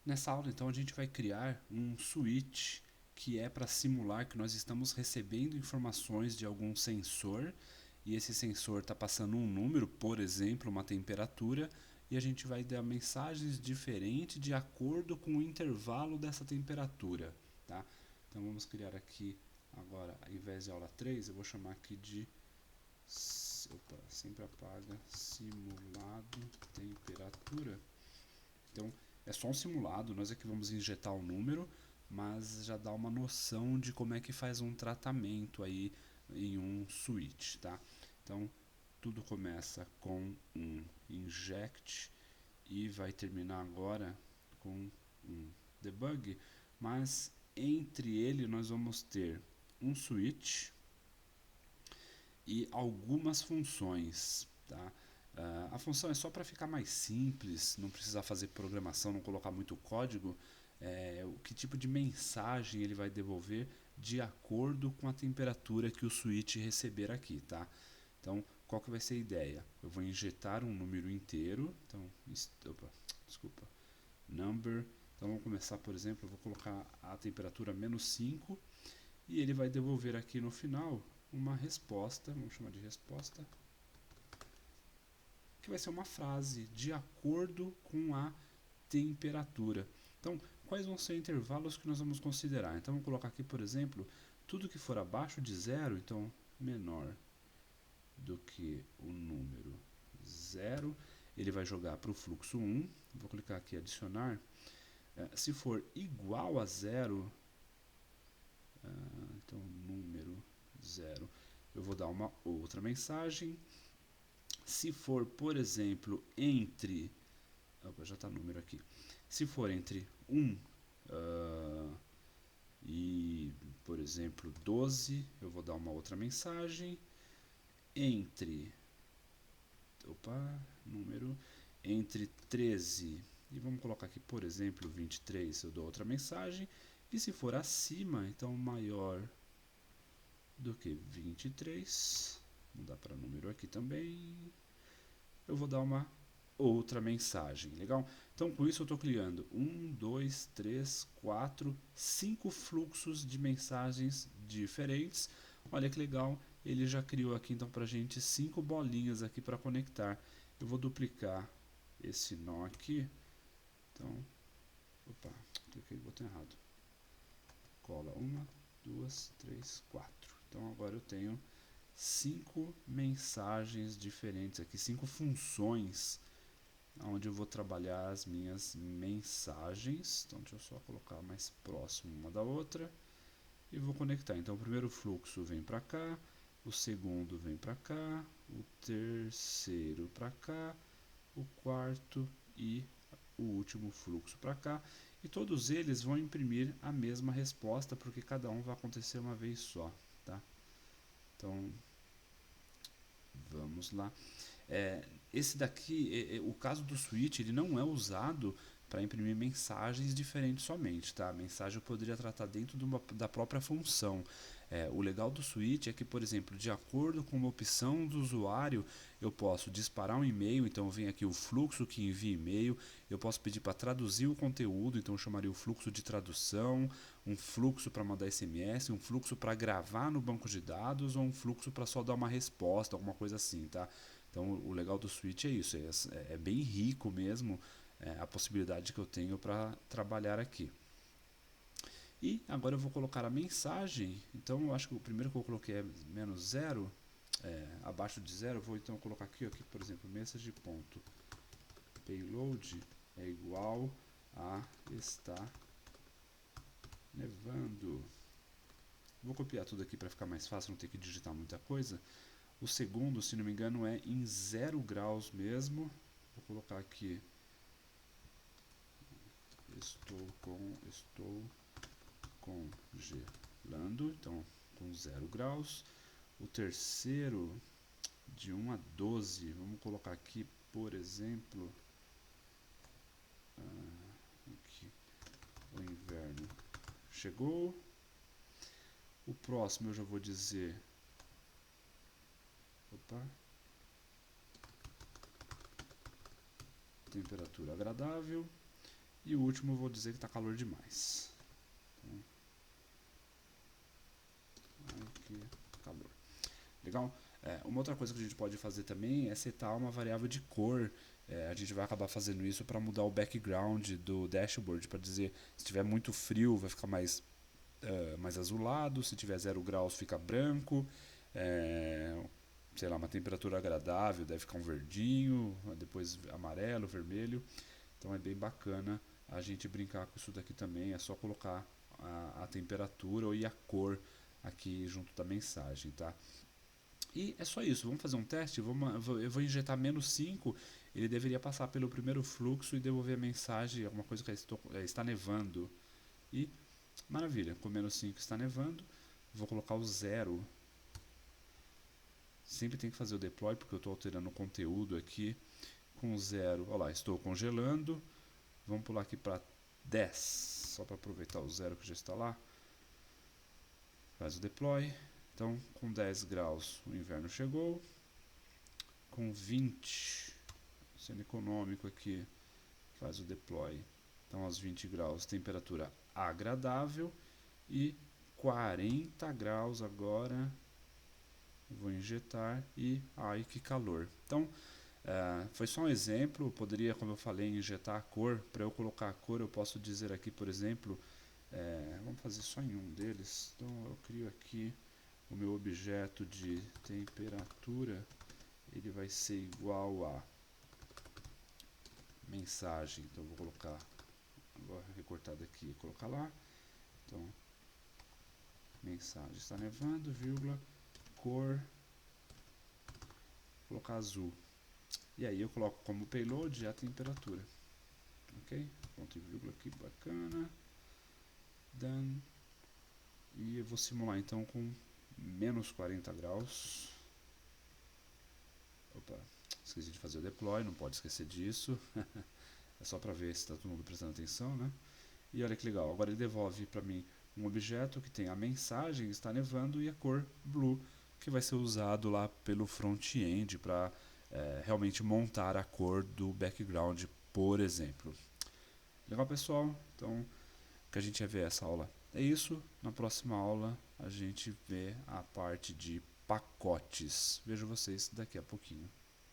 Nessa aula, então, a gente vai criar um switch que é para simular que nós estamos recebendo informações de algum sensor e esse sensor está passando um número, por exemplo, uma temperatura, e a gente vai dar mensagens diferentes de acordo com o intervalo dessa temperatura. Tá? Então vamos criar aqui agora, ao invés de aula 3, eu vou chamar aqui de opa, sempre apaga simulado temperatura. Então, é só um simulado, nós é que vamos injetar o número, mas já dá uma noção de como é que faz um tratamento aí em um switch, tá? Então, tudo começa com um inject e vai terminar agora com um debug, mas entre ele nós vamos ter um switch e algumas funções, tá? A função é só para ficar mais simples, não precisar fazer programação, não colocar muito código. O que tipo de mensagem ele vai devolver de acordo com a temperatura que o switch receber aqui, tá? Então, qual que vai ser a ideia? Eu vou injetar um número inteiro, então, opa, desculpa, number. Então vamos começar, por exemplo, eu vou colocar a temperatura -5 e ele vai devolver aqui no final uma resposta, vamos chamar de resposta, que vai ser uma frase de acordo com a temperatura. Então, quais vão ser intervalos que nós vamos considerar? Então, vamos colocar aqui, por exemplo, tudo que for abaixo de zero, então menor do que o número zero, ele vai jogar para o fluxo 1. Vou clicar aqui adicionar. Se for igual a zero, então número zero, eu vou dar uma outra mensagem. Se for, por exemplo, entre... Opa, já está número aqui. Se for entre 1 e, por exemplo, 12, eu vou dar uma outra mensagem. Entre... Opa, número... Entre 13 e vamos colocar aqui, por exemplo, 23, eu dou outra mensagem. E se for acima, então maior do que 23, mudar para número aqui também, eu vou dar uma outra mensagem, legal? Então com isso eu estou criando 1, 2, 3, 4, 5 fluxos de mensagens diferentes. Olha que legal, ele já criou aqui então para a gente 5 bolinhas aqui para conectar. Eu vou duplicar esse nó aqui, então, opa, cliquei no botão errado. Cola 1, 2, 3, 4. Então agora eu tenho 5 mensagens diferentes aqui, 5 funções onde eu vou trabalhar as minhas mensagens. Então deixa eu só colocar mais próximo uma da outra e vou conectar. Então o primeiro fluxo vem para cá, o segundo vem para cá, o terceiro para cá, o quarto e o último fluxo para cá. E todos eles vão imprimir a mesma resposta, porque cada um vai acontecer uma vez só, tá? Então, vamos lá. Esse daqui, o caso do switch, ele não é usado para imprimir mensagens diferentes somente, tá? A mensagem eu poderia tratar dentro da própria função. O legal do switch é que, por exemplo, de acordo com uma opção do usuário, eu posso disparar um e-mail, então vem aqui o fluxo que envia e-mail, eu posso pedir para traduzir o conteúdo, então eu chamaria o fluxo de tradução, um fluxo para mandar SMS, um fluxo para gravar no banco de dados ou um fluxo para só dar uma resposta, alguma coisa assim, tá? Então o legal do Switch é isso, é bem rico mesmo a possibilidade que eu tenho para trabalhar aqui. E agora eu vou colocar a mensagem, então eu acho que o primeiro que eu coloquei é menos zero, abaixo de zero, eu vou então colocar aqui, por exemplo, message.payload é igual a está nevando. Vou copiar tudo aqui para ficar mais fácil, não ter que digitar muita coisa. O segundo, se não me engano, é em 0 graus mesmo. Vou colocar aqui estou congelando, então com 0 graus. O terceiro, de 1 a 12, vamos colocar aqui, por exemplo, aqui, o inverno chegou. O próximo eu já vou dizer, opa, temperatura agradável. E o último eu vou dizer que está calor demais. Então, ai, que calor. Legal? Uma outra coisa que a gente pode fazer também é setar uma variável de cor. A gente vai acabar fazendo isso para mudar o background do dashboard, para dizer se tiver muito frio vai ficar mais azulado, se tiver 0 graus fica branco, sei lá, uma temperatura agradável deve ficar um verdinho, depois amarelo, vermelho. Então é bem bacana a gente brincar com isso daqui também, é só colocar a temperatura e a cor aqui junto da mensagem, tá? E é só isso, vamos fazer um teste, eu vou injetar -5, ele deveria passar pelo primeiro fluxo e devolver a mensagem, alguma coisa que está nevando. E maravilha, com -5 está nevando, vou colocar o 0. Sempre tem que fazer o deploy porque eu estou alterando o conteúdo aqui. Com 0, olha lá, estou congelando. Vamos pular aqui para 10, só para aproveitar o 0 que já está lá. Faz o deploy. Então, com 10 graus o inverno chegou. Com 20, sendo econômico aqui, faz o deploy. Então, aos 20 graus, temperatura agradável. E 40 graus agora, vou injetar e ai que calor. Então, foi só um exemplo, poderia, como eu falei, injetar a cor. Para eu colocar a cor, eu posso dizer aqui, por exemplo, vamos fazer só em um deles. Então, eu crio aqui o meu objeto de temperatura, ele vai ser igual a mensagem. Então, eu vou colocar, agora recortado aqui, colocar lá. Então, mensagem está nevando, vírgula, cor, vou colocar azul. E aí eu coloco como payload a temperatura. Ok? Ponto e vírgula aqui, bacana. Done. E eu vou simular então com -40 graus. Opa, esqueci de fazer o deploy, não pode esquecer disso. É só para ver se está todo mundo prestando atenção, né? E olha que legal, agora ele devolve para mim um objeto que tem a mensagem está nevando e a cor blue, que vai ser usado lá pelo front-end para realmente montar a cor do background, por exemplo. Legal, pessoal? Então, que a gente ia ver essa aula é isso. Na próxima aula a gente vê a parte de pacotes. Vejo vocês daqui a pouquinho.